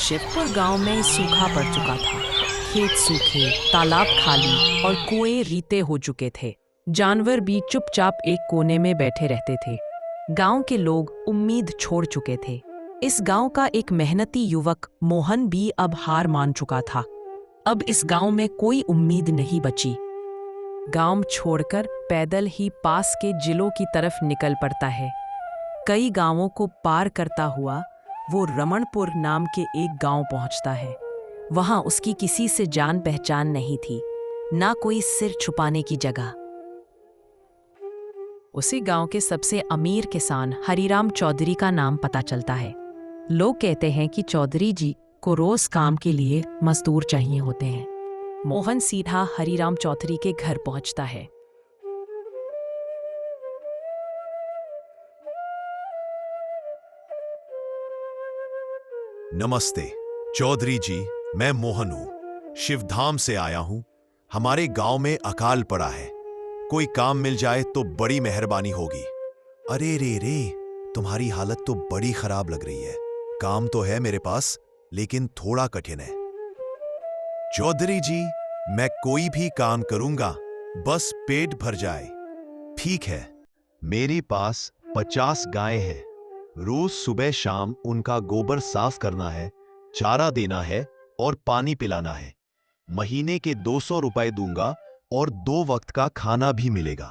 शिवपुर गांव में सूखा पड़ चुका था। खेत सूखे, तालाब खाली और कुएं रीते हो चुके थे। जानवर भी चुपचाप एक कोने में बैठे रहते थे। गांव के लोग उम्मीद छोड़ चुके थे। इस गांव का एक मेहनती युवक मोहन भी अब हार मान चुका था। अब इस गांव में कोई उम्मीद नहीं बची। गांव छोड़कर पैदल ही पास के जिलों की तरफ निकल पड़ता है। कई गांवों को पार करता हुआ वो रमणपुर नाम के एक गांव पहुंचता है। वहां उसकी किसी से जान पहचान नहीं थी, ना कोई सिर छुपाने की जगह। उसी गांव के सबसे अमीर किसान हरिराम चौधरी का नाम पता चलता है। लोग कहते हैं कि चौधरी जी को रोज काम के लिए मजदूर चाहिए होते हैं। मोहन सीधा हरिराम चौधरी के घर पहुंचता है। नमस्ते चौधरी जी, मैं मोहन हूँ। शिवधाम से आया हूँ। हमारे गांव में अकाल पड़ा है। कोई काम मिल जाए तो बड़ी मेहरबानी होगी। अरे रे रे, तुम्हारी हालत तो बड़ी खराब लग रही है। काम तो है मेरे पास, लेकिन थोड़ा कठिन है। चौधरी जी, मैं कोई भी काम करूंगा, बस पेट भर जाए। ठीक है, मेरे पास 50 गायें हैं। रोज सुबह शाम उनका गोबर साफ करना है, चारा देना है और पानी पिलाना है। महीने के 200 रुपए दूंगा और 2 वक्त का खाना भी मिलेगा।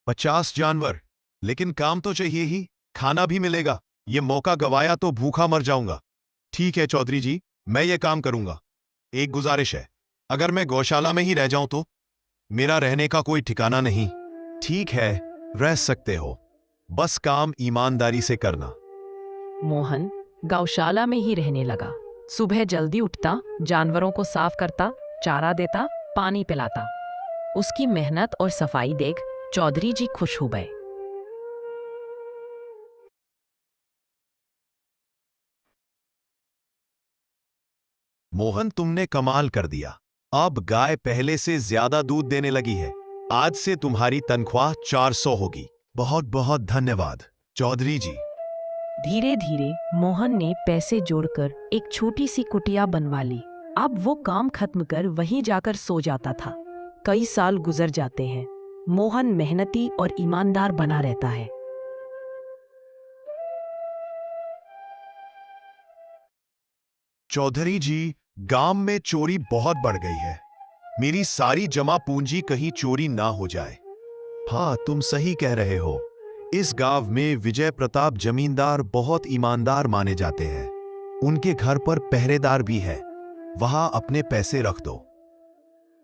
50 जानवर, लेकिन काम तो चाहिए ही, खाना भी मिलेगा। ये मौका गवाया तो भूखा मर जाऊंगा। ठीक है चौधरी जी, मैं ये काम करूंगा। एक गुजारिश है, अगर मैं गौशाला में ही रह जाऊं तो? मेरा रहने का कोई ठिकाना नहीं। ठीक है, रह सकते हो, बस काम ईमानदारी से करना। मोहन गौशाला में ही रहने लगा। सुबह जल्दी उठता, जानवरों को साफ करता, चारा देता, पानी पिलाता। उसकी मेहनत और सफाई देख चौधरी जी खुश हो गए। मोहन, तुमने कमाल कर दिया। अब गाय पहले से ज्यादा दूध देने लगी है। आज से तुम्हारी तनख्वाह 400 होगी। बहुत बहुत धन्यवाद चौधरी जी। धीरे धीरे मोहन ने पैसे जोड़कर एक छोटी सी कुटिया बनवा ली। अब वो काम खत्म कर वहीं जाकर सो जाता था। कई साल गुजर जाते हैं। मोहन मेहनती और ईमानदार बना रहता है। चौधरी जी, गांव में चोरी बहुत बढ़ गई है। मेरी सारी जमा पूंजी कहीं चोरी ना हो जाए। हाँ, तुम सही कह रहे हो। इस गांव में विजय प्रताप जमींदार बहुत ईमानदार माने जाते हैं। उनके घर पर पहरेदार भी है। वहां अपने पैसे रख दो।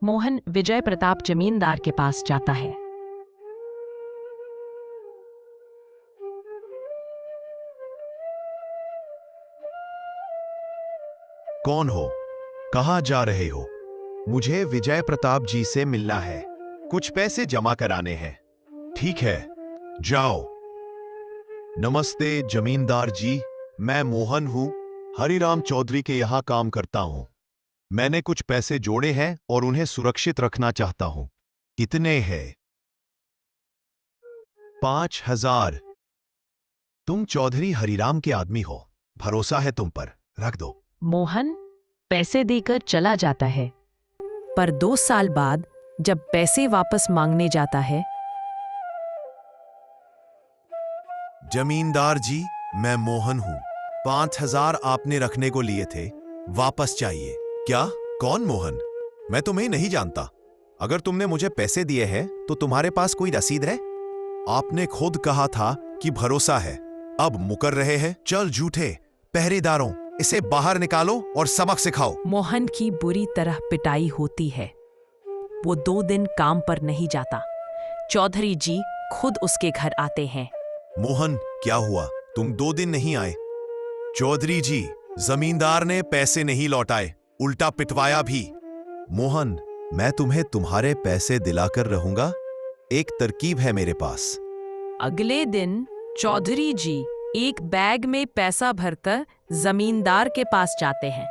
मोहन विजय प्रताप जमींदार के पास जाता है। कौन हो? कहां जा रहे हो? मुझे विजय प्रताप जी से मिलना है। कुछ पैसे जमा कराने हैं। ठीक है, जाओ। नमस्ते जमींदार जी, मैं मोहन हूं। हरिराम चौधरी के यहां काम करता हूं। मैंने कुछ पैसे जोड़े हैं और उन्हें सुरक्षित रखना चाहता हूं। कितने हैं? 5000। तुम चौधरी हरिराम के आदमी हो, भरोसा है तुम पर, रख दो। मोहन पैसे देकर चला जाता है। पर 2 साल बाद जब पैसे वापस मांगने जाता है, जमींदार जी, मैं मोहन हूं। 5000 आपने रखने को लिए थे, वापस चाहिए। क्या? कौन मोहन? मैं तुम्हें नहीं जानता। अगर तुमने मुझे पैसे दिए हैं तो तुम्हारे पास कोई रसीद है? आपने खुद कहा था कि भरोसा है, अब मुकर रहे हैं। चल झूठे पहरेदारों, इसे बाहर निकालो और सबक सिखाओ। मोहन की बुरी तरह पिटाई होती है। वो 2 दिन काम पर नहीं जाता। चौधरी जी खुद उसके घर आते हैं। मोहन, क्या हुआ? तुम 2 दिन नहीं आए? चौधरी जी, जमींदार ने पैसे नहीं लौटाए, उल्टा पिटवाया भी। मोहन, मैं तुम्हें तुम्हारे पैसे दिलाकर रहूंगा। एक तरकीब है मेरे पास। अगले दिन चौधरी जी एक बैग में पैसा भरकर जमींदार के पास जाते हैं।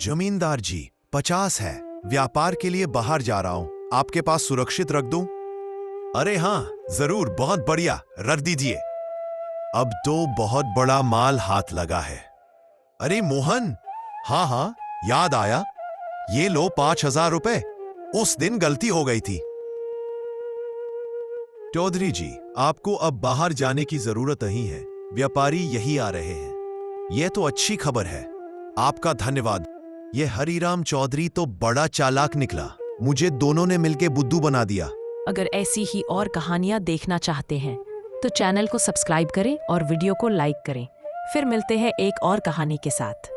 जमींदार जी, 50 है। व्यापार के लिए बाहर जा रहा हूं, आपके पास सुरक्षित रख दूं? अरे हाँ, जरूर, बहुत बढ़िया, रख दीजिए। अब तो बहुत बड़ा माल हाथ लगा है। अरे मोहन, हाँ हाँ, याद आया। ये लो 5,000 रुपए। उस दिन गलती हो गई थी। चौधरी जी, आपको अब बाहर जाने की जरूरत नहीं है। व्यापारी यही आ रहे हैं। यह तो अच्छी खबर है। आपका धन्यवाद। यह हरिराम चौधरी तो बड़ा चालाक निकला। मुझे दोनों ने मिलके बुद्धू बना दिया। अगर ऐसी ही और कहानियां देखना चाहते हैं तो चैनल को सब्सक्राइब करें और वीडियो को लाइक करें। फिर मिलते हैं एक और कहानी के साथ।